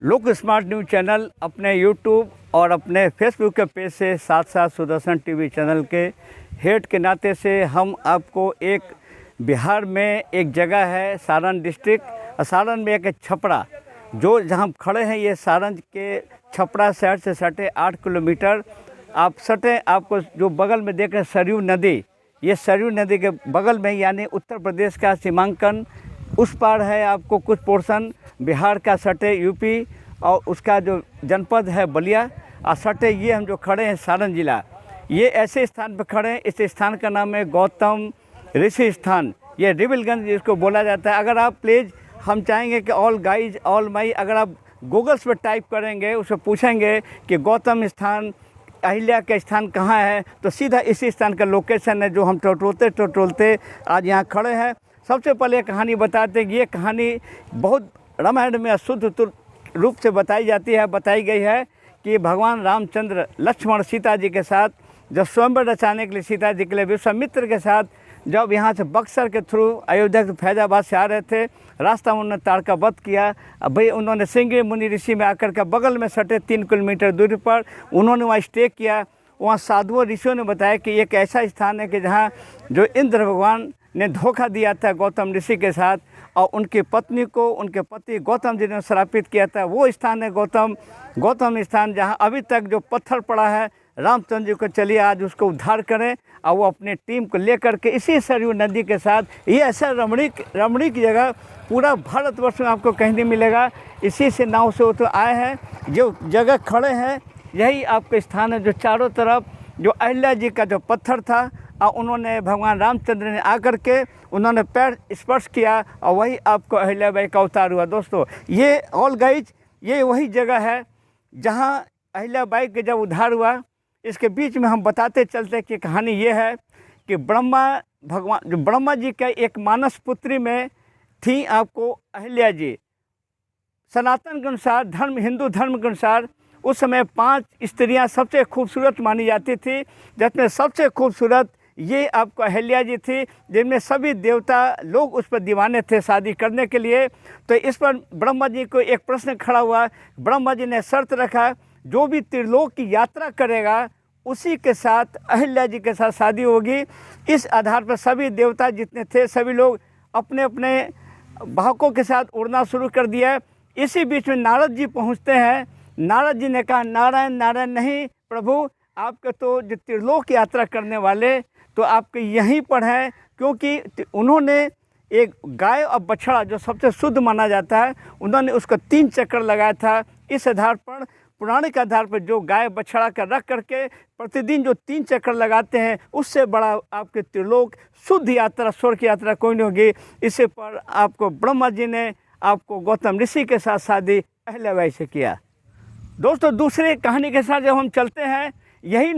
लोक smart news channel अपने YouTube और अपने फेसबुक के पेज से साथ साथ सुदर्शन टीवी चैनल के हेड के नाते से हम आपको एक बिहार में एक जगह है सारण डिस्ट्रिक्ट, सारण में एक छपरा जो जहां हम खड़े हैं, ये सारण के छपरा शहर से सटे 8 किलोमीटर आप सटे। आपको जो बगल में देख रहे हैं सरयू नदी, ये सरयू नदी के बगल में यानी उत्तर प्रदेश का सीमांकन उस पार है। आपको कुछ पोर्शन बिहार का सटे यूपी और उसका जो जनपद है बलिया और सटे ये हम जो खड़े हैं सारण जिला, ये ऐसे स्थान पर खड़े हैं। इस स्थान का नाम है गौतम ऋषि स्थान, ये रिबिलगंज जिसको बोला जाता है। अगर आप प्लीज़ हम चाहेंगे कि ऑल गाइज ऑल माई अगर आप गूगल्स पर टाइप करेंगे, उससे पूछेंगे कि गौतम स्थान अहिल्या का स्थान कहाँ है, तो सीधा इसी स्थान का लोकेशन है जो हम टटोलते आज यहाँ खड़े हैं। सबसे पहले कहानी बताते हैं कि ये कहानी बहुत रामायण में शुद्ध रूप से बताई गई है कि भगवान रामचंद्र लक्ष्मण सीता जी के साथ जब स्वयंवर रचाने के लिए सीता जी के लिए विश्वामित्र के साथ जब यहाँ से बक्सर के थ्रू अयोध्या के फैजाबाद से आ रहे थे, रास्ता में उन्होंने ताड़ का वध किया। अब भाई उन्होंने सिंगरी मुनि ऋषि में आकर के बगल में सटे 3 किलोमीटर दूरी पर उन्होंने वहाँ स्टे किया। वहाँ साधुओं ऋषियों ने बताया कि एक ऐसा स्थान है कि जहाँ जो इंद्र भगवान ने धोखा दिया था गौतम ऋषि के साथ और उनकी पत्नी को उनके पति गौतम जी ने श्रापित किया था, वो स्थान है गौतम स्थान, जहाँ अभी तक जो पत्थर पड़ा है रामचंद्र जी को चलिए आज उसको उद्धार करें और वो अपनी टीम को लेकर के इसी सरयू नदी के साथ ये ऐसा रमणीक जगह पूरा भारतवर्ष में आपको कहीं नहीं मिलेगा। इसी से नाव से वो तो आए हैं, जो जगह खड़े हैं यही आपका स्थान है जो चारों तरफ जो अहिल्या जी का जो पत्थर था और उन्होंने भगवान रामचंद्र ने आकर के उन्होंने पैर स्पर्श किया और वही आपको अहिल्याबाई का अवतार हुआ। दोस्तों ये ऑल गाइज ये वही जगह है जहाँ अहिल्याबाई के जब उद्धार हुआ। इसके बीच में हम बताते चलते कि कहानी ये है कि ब्रह्मा जी का एक मानस पुत्री में थी आपको अहिल्या जी। सनातन के अनुसार हिंदू धर्म के अनुसार उस समय 5 स्त्रियां सबसे खूबसूरत मानी जाती थी, जिसमें सबसे खूबसूरत ये आपको अहिल्या जी थी, जिनमें सभी देवता लोग उस पर दीवाने थे शादी करने के लिए। तो इस पर ब्रह्मा जी को एक प्रश्न खड़ा हुआ। ब्रह्मा जी ने शर्त रखा जो भी त्रिलोक की यात्रा करेगा उसी के साथ अहिल्या जी के साथ शादी होगी। इस आधार पर सभी देवता जितने थे सभी लोग अपने अपने वाहकों के साथ उड़ना शुरू कर दिया। इसी बीच में नारद जी पहुंचते हैं। नारद जी ने कहा नारायण नारायण नहीं प्रभु, आपके तो जो त्रिलोक यात्रा करने वाले तो आपके यहीं पर हैं, क्योंकि उन्होंने एक गाय और बछड़ा जो सबसे शुद्ध माना जाता है उन्होंने उसको 3 चक्कर लगाया था। इस आधार पर पुराणिक आधार पर जो गाय बछड़ा का रख करके प्रतिदिन जो 3 चक्कर लगाते हैं उससे बड़ा आपके त्रिलोक शुद्ध यात्रा स्वर्ग यात्रा कोई नहीं होगी। इसे पर आपको ब्रह्मा जी ने आपको गौतम ऋषि के साथ शादी अहिल्याबाई से किया। दोस्तों दूसरी कहानी के साथ जब हम चलते हैं, यही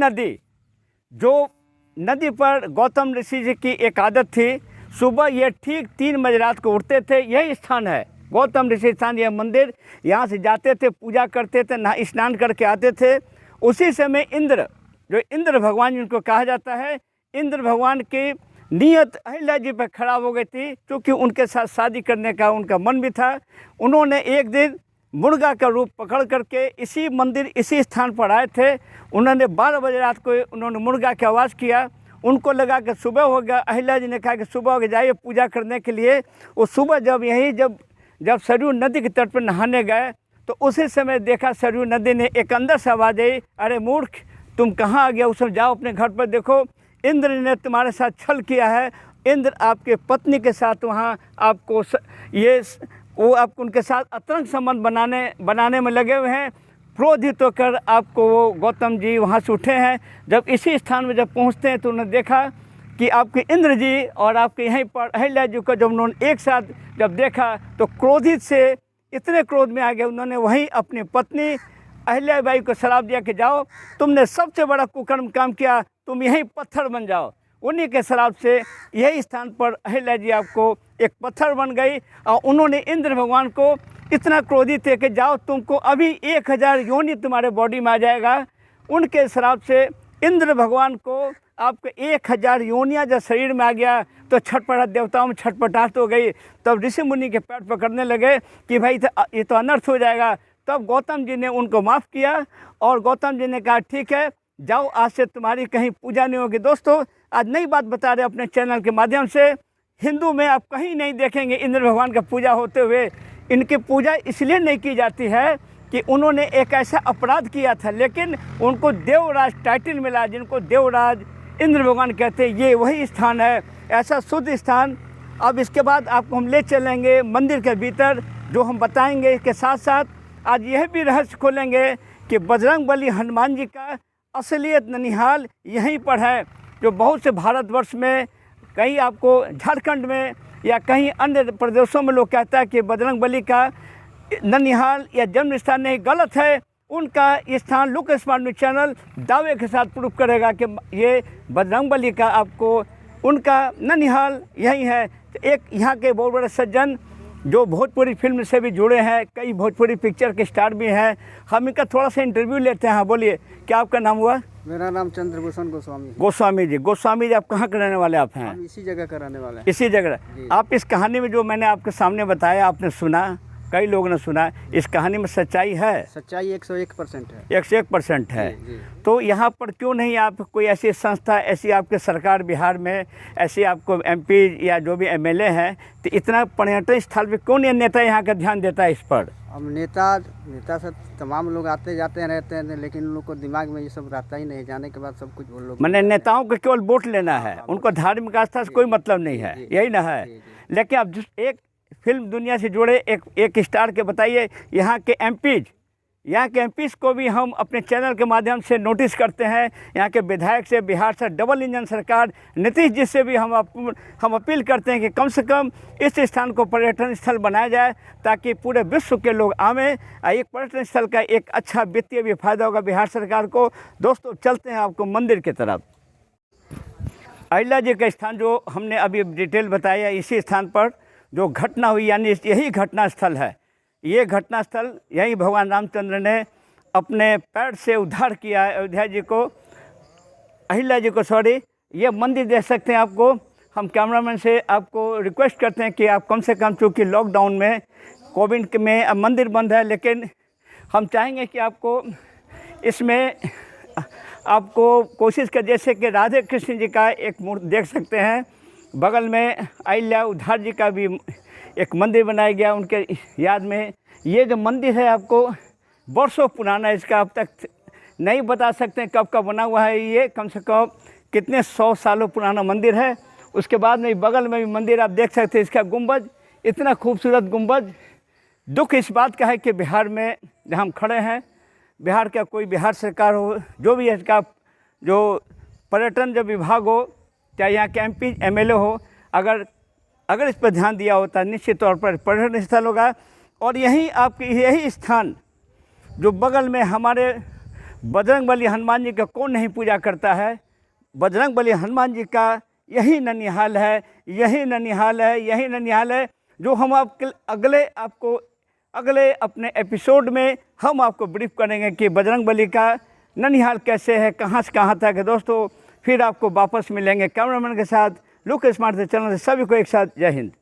नदी पर गौतम ऋषि जी की एक आदत थी, सुबह ये ठीक 3 बजे रात को उठते थे। यही स्थान है गौतम ऋषि स्थान, यह मंदिर। यहाँ से जाते थे, पूजा करते थे, नहा स्नान करके आते थे। उसी समय इंद्र भगवान जिनको कहा जाता है, इंद्र भगवान की नीयत अहिल्या जी पर खराब हो गई थी, क्योंकि उनके साथ शादी करने का उनका मन भी था। उन्होंने एक दिन मुर्गा का रूप पकड़ करके इसी मंदिर इसी स्थान पर आए थे। उन्होंने 12 बजे रात को उन्होंने मुर्गा की आवाज़ किया। उनको लगा कि सुबह हो गया। अहिल्या जी ने कहा कि सुबह हो गया, जाइए पूजा करने के लिए। वो सुबह जब सरयू नदी के तट पर नहाने गए तो उसी समय देखा सरयू नदी ने एक अंदर से आवाज़ आई, अरे मूर्ख तुम कहाँ आ गया, उस समय जाओ अपने घर पर, देखो इंद्र ने तुम्हारे साथ छल किया है। इंद्र आपके पत्नी के साथ वहाँ आपको आपको उनके साथ अतरंग संबंध बनाने में लगे हुए हैं। क्रोधित होकर आपको वो गौतम जी वहाँ से उठे हैं। जब इसी स्थान में जब पहुँचते हैं तो उन्होंने देखा कि आपके इंद्र जी और आपके यहीं पर अहिल्या जी को जब उन्होंने एक साथ जब देखा तो क्रोधित से इतने क्रोध में आ गए, उन्होंने वहीं अपनी पत्नी अहिल्याबाई को श्राप दिया कि जाओ तुमने सबसे बड़ा कुकर्म काम किया, तुम यहीं पत्थर बन जाओ। उन्हीं के श्राप से यही स्थान पर अहिल्या जी आपको एक पत्थर बन गई और उन्होंने इंद्र भगवान को इतना क्रोधित थे कि जाओ तुमको अभी 1000 योनि तुम्हारे बॉडी में आ जाएगा। उनके श्राप से इंद्र भगवान को आपके 1000 योनियाँ जब शरीर में आ गया तो छटपटाहट देवताओं में छटपटाहट हो गई। तब ऋषि मुनि के पैर पकड़ने लगे कि भाई ये तो अनर्थ हो जाएगा। तब गौतम जी ने उनको माफ़ किया और गौतम जी ने कहा ठीक है जाओ, आज से तुम्हारी कहीं पूजा नहीं होगी। दोस्तों आज नई बात बता रहे अपने चैनल के माध्यम से, हिंदू में आप कहीं नहीं देखेंगे इंद्र भगवान का पूजा होते हुए। इनकी पूजा इसलिए नहीं की जाती है कि उन्होंने एक ऐसा अपराध किया था, लेकिन उनको देवराज टाइटल मिला, जिनको देवराज इंद्र भगवान कहते हैं। ये वही स्थान है, ऐसा शुद्ध स्थान। अब इसके बाद आपको हम ले चलेंगे मंदिर के भीतर, जो हम बताएंगे। इसके साथ साथ आज यह भी रहस्य खोलेंगे कि बजरंगबली हनुमान जी का असलियत ननिहाल यहीं पर है, जो बहुत से भारतवर्ष में, कहीं आपको झारखंड में या कहीं अन्य प्रदेशों में लोग कहता है कि बजरंगबली का ननिहाल या जन्म स्थान नहीं, गलत है। उनका स्थान लुक स्मार्ट न्यूज़ चैनल दावे के साथ प्रूफ करेगा कि ये बजरंगबली का आपको उनका ननिहाल यही है। एक यहाँ के बहुत बड़े सज्जन जो भोजपुरी फिल्म से भी जुड़े हैं, कई भोजपुरी पिक्चर के स्टार भी हैं, हम इनका थोड़ा सा इंटरव्यू लेते हैं। हाँ बोलिए, क्या आपका नाम हुआ? मेरा नाम चंद्रभूषण गोस्वामी। गोस्वामी जी, गोस्वामी जी आप कहाँ के रहने वाले आप हैं? हम इसी जगह का रहने वाले हैं। इसी जगह। आप इस कहानी में जो मैंने आपके सामने बताया, आपने सुना, कई लोगों ने सुना, इस कहानी में सच्चाई है? सच्चाई 101% है। 101% है। जी। तो यहाँ पर क्यों नहीं आप कोई ऐसी संस्था, ऐसी आपके सरकार बिहार में, ऐसी आपको एमपी या जो भी एमएलए हैं, तो इतना पर्यटन स्थल पे क्यों नहीं नेता यहाँ का ध्यान देता है इस पर? अब नेता से तमाम लोग आते जाते रहते हैं, लेकिन उन लोग को दिमाग में ये सब रहता ही नहीं। जाने के बाद सब कुछ वो लोग, मैंने नेताओं को केवल वोट लेना है, उनको धार्मिक आस्था से कोई मतलब नहीं है, यही ना है। लेकिन अब एक फिल्म दुनिया से जुड़े एक स्टार के बताइए, यहाँ के एमपीज़ को भी हम अपने चैनल के माध्यम से नोटिस करते हैं। यहाँ के विधायक से, बिहार से डबल इंजन सरकार नीतीश जी से भी हम अपील करते हैं कि कम से कम इस स्थान को पर्यटन स्थल बनाया जाए, ताकि पूरे विश्व के लोग आवें। एक पर्यटन स्थल का एक अच्छा वित्तीय भी फायदा होगा बिहार सरकार को। दोस्तों चलते हैं आपको मंदिर की तरफ। अहिल्या जी का स्थान जो हमने अभी डिटेल बताया, इसी स्थान पर जो घटना हुई, यानी यही घटना स्थल है। ये घटना स्थल यही भगवान रामचंद्र ने अपने पैर से उद्धार किया है अहिल्या जी को। ये मंदिर देख सकते हैं आपको। हम कैमरामैन से आपको रिक्वेस्ट करते हैं कि आप कम से कम, चूँकि लॉकडाउन में, कोविड में अब मंदिर बंद है, लेकिन हम चाहेंगे कि आपको इसमें आपको कोशिश कर, जैसे कि राधे कृष्ण जी का एक मूर्ति देख सकते हैं, बगल में अहिल्या उद्धार जी का भी एक मंदिर बनाया गया उनके याद में। ये जो मंदिर है आपको वर्षों पुराना है, इसका अब तक नहीं बता सकते कब का बना हुआ है। ये कम से कम कितने 100 सालों पुराना मंदिर है। उसके बाद में बगल में भी मंदिर आप देख सकते हैं, इसका गुंबज, इतना खूबसूरत गुंबज। दुख इस बात का है कि बिहार में जहाँ हम खड़े हैं, बिहार का कोई, बिहार सरकार हो, जो भी इसका जो पर्यटन जो विभाग हो, चाहे यहाँ के एमपी एमएलए हो, अगर इस पर ध्यान दिया होता निश्चित तौर पर पर्यटन स्थल होगा। और यही स्थान जो बगल में हमारे बजरंगबली हनुमान जी का कौन नहीं पूजा करता है? बजरंगबली हनुमान जी का यही ननिहाल है, जो हम अगले अपने एपिसोड में हम आपको ब्रीफ करेंगे कि बजरंगबली का ननिहाल कैसे है, कहाँ से कहाँ तक है। दोस्तों फिर आपको वापस मिलेंगे कैमरामैन के साथ, लुक स्मार्ट चैनल से सभी को एक साथ जय हिंद।